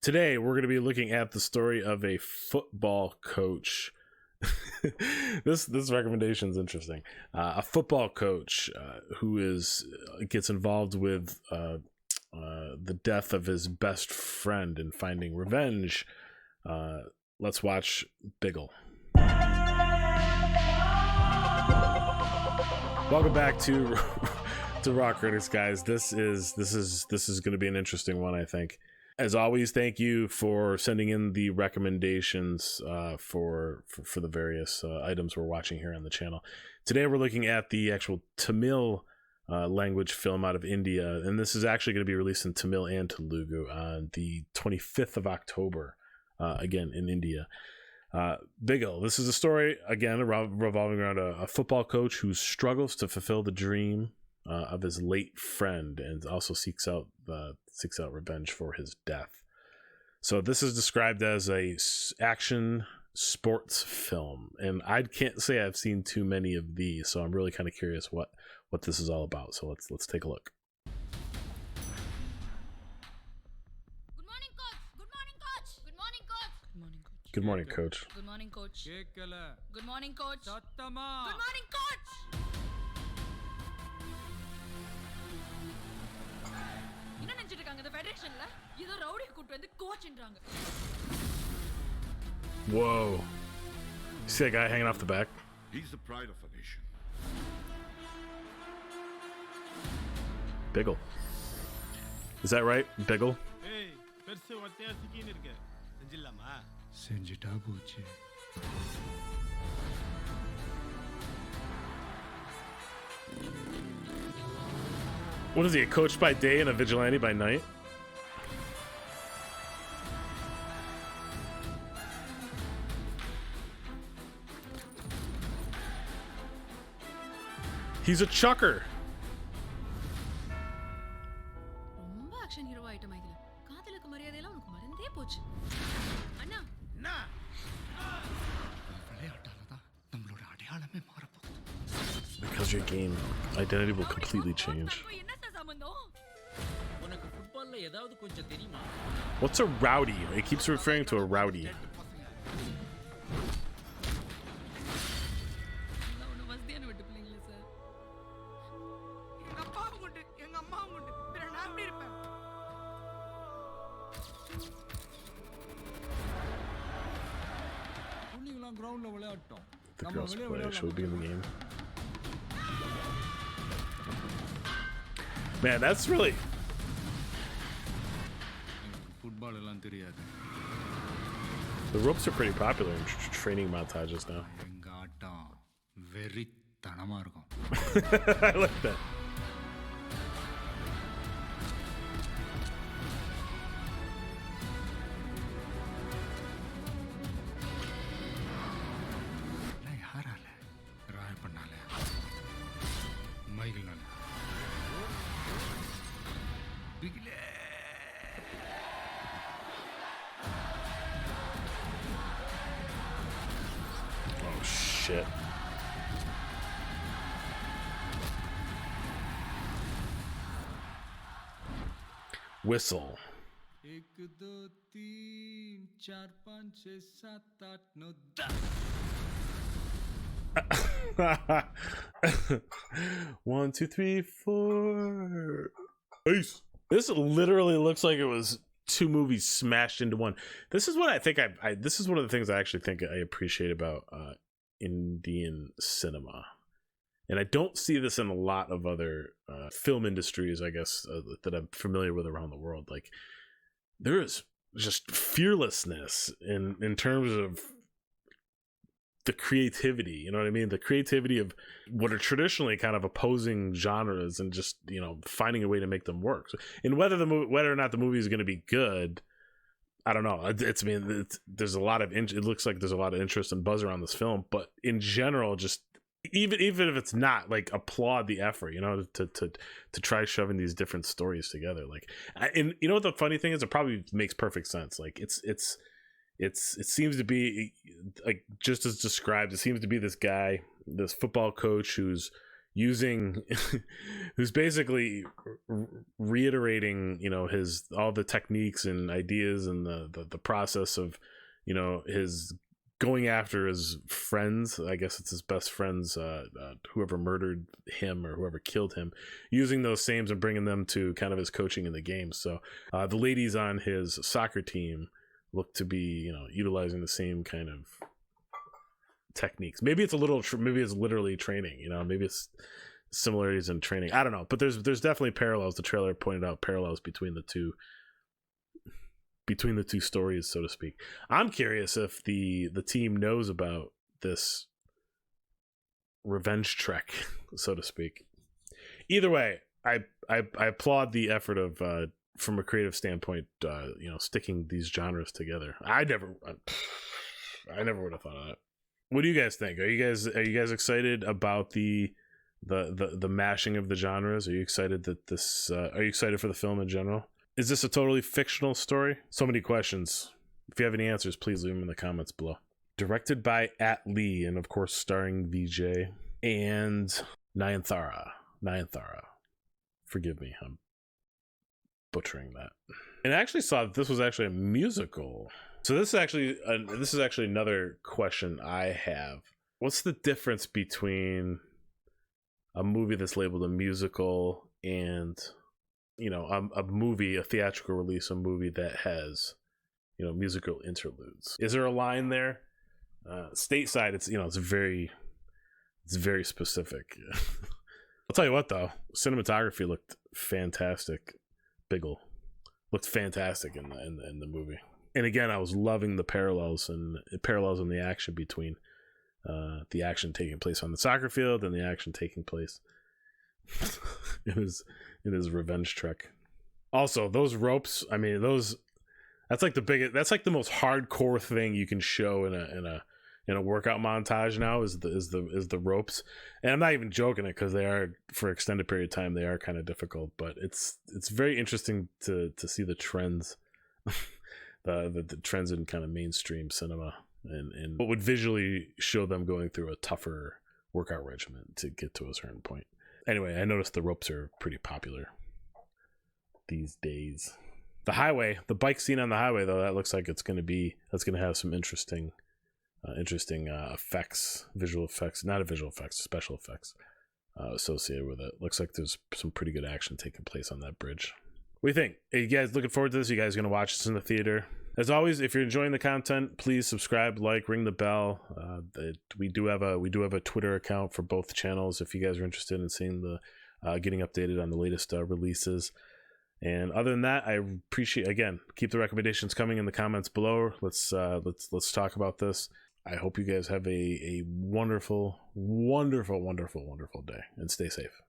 Today, we're going to be looking at the story of a football coach. This recommendation is interesting. A football coach who gets involved with the death of his best friend and finding revenge. Let's watch BIGIL. Welcome back to Rawcritics, guys. This is going to be an interesting one, I think. As always, thank you for sending in the recommendations for the various items we're watching here on the channel. Today we're looking at the actual Tamil language film out of India, and this is actually going to be released in Tamil and Telugu on the 25th of October, again in India. BIGIL. This is a story, again, revolving around a football coach who struggles to fulfill the dream of his late friend and also seeks out revenge for his death. So this is described as a action sports film, and I can't say I've seen too many of these, so I'm really kind of curious what this is all about. So let's take a look. Good morning, coach. Good morning, coach. Good morning, coach. Good morning, coach. Good morning, coach. Good morning, coach. Good morning, coach. என்ன நினைச்சிட்டு இருக்காங்க இந்த ஃபெடரேஷன்ல ஏதோ rowdy கூட்டி வந்து கோச்ன்றாங்க. Whoa. You see that guy hanging off the back? He's the pride of a nation. BIGIL. Is that right? BIGIL? Hey, பெருசு ஒத்தையா சிக்கின்னு இருக்கு. செஞ்சிடலாமா? செஞ்சிட்டா போச்சு. What is he, a coach by day and a vigilante by night? He's a chucker. ரொம்ப action hero item ஐகல. காதலுக்கு மரியாதை எல்லாம் உனக்கு மறந்தே போச்சு. அண்ணா, என்ன? விளையாட்டால தான் நம்மளோட அடையாளமே மாறப்போகுது. Because your game identity will completely change. என்ன சார் சம்பந்தம்? உனக்கு ஃபுட்பால்ல ஏதாவது கொஞ்சம் தெரியுமா? What's a rowdy? He keeps referring to a rowdy. நான் வசதியான விட்டு பிள்ளைங்களே சார். எங்க அப்பாவும் உண்டு, எங்க அம்மாவும் உண்டு. பிற நான் எப்படி இருப்பேன்? புள்ளிங்களாம் கிரவுண்ட்ல விளையாட்டோம். The girls play. Should we be in the game? Man, that's really... football எல்லாம் தெரியாது. The ropes are pretty popular in training montages now. எங்க ஆட்டம் வெறித்தனமா இருக்கும். I like that. யாரால Rai பண்ணால மைகிள்னால பிகிலே. Oh shit. Whistle. 1 2 3 4 5 6 7 8 9 10. 1 2 3 4. Peace. This literally looks like it was two movies smashed into one. This is what I think this is one of the things I actually think I appreciate about Indian cinema, and I don't see this in a lot of other film industries, I guess, that I'm familiar with around the world. Like, there is just fearlessness in terms of the creativity, you know what I mean? The creativity of what are traditionally kind of opposing genres, and just, you know, finding a way to make them work. And whether or not the movie is going to be good, I don't know. There's a lot of it looks like there's a lot of interest and buzz around this film, but in general, just even if it's not, like, applaud the effort, you know, to try shoving these different stories together. Like, and you know what the funny thing is? It probably makes perfect sense. Like, it seems to be, like, just as described, it seems to be this guy, this football coach who's using who's basically reiterating, you know, his all the techniques and ideas and the process of, you know, his going after his friends. I guess it's his best friends, whoever murdered him or whoever killed him, using those same and bringing them to kind of his coaching in the game. So the ladies on his soccer team look to be, you know, utilizing the same kind of techniques. Maybe it's a little maybe it's literally training, you know, maybe it's similarities in training. I don't know, but there's definitely parallels. The trailer pointed out parallels between the two stories, so to speak. I'm curious if the team knows about this revenge trek, so to speak. Either way, I applaud the effort of from a creative standpoint, you know, sticking these genres together. I never would have thought of that. What do you guys think? Are you guys excited about the mashing of the genres? Are you excited that this? Are you excited for the film in general? Is this a totally fictional story? So many questions. If you have any answers, please leave them in the comments below. Directed by @Lee, and of course starring Vijay and Nayanthara. Forgive me, I'm butchering that. And I actually saw that this was actually a musical. So this is actually another question I have. What's the difference between a movie that's labeled a musical and, you know, a movie, a theatrical release, a movie that has, you know, musical interludes? Is there a line there? Stateside, it's, you know, it's very specific. I'll tell you what though, cinematography looked fantastic. BIGIL looked fantastic in the movie. And again, I was loving the parallels in the action between the action taking place on the soccer field and the action taking place in his revenge trek. Also, those ropes, I mean, that's like the most hardcore thing you can show in a workout montage now is the ropes. And I'm not even joking it, because they are, for extended period of time, they are kind of difficult, but it's very interesting to see the trends. The trends in kind of mainstream cinema and what would visually show them going through a tougher workout regimen to get to a certain point. Anyway, I noticed the ropes are pretty popular these days. The bike scene on the highway, though, that looks like that's going to have some interesting effects, visual effects, special effects associated with it. Looks like there's some pretty good action taking place on that bridge. What do you think? Are you guys looking forward to this? Are you guys going to watch this in the theater? As always, if you're enjoying the content, please subscribe, like, ring the bell. We do have a Twitter account for both channels if you guys are interested in seeing getting updated on the latest releases. And other than that, I appreciate, again, keep the recommendations coming in the comments below. Let's talk about this. I hope you guys have a wonderful, wonderful, wonderful, wonderful day, and stay safe.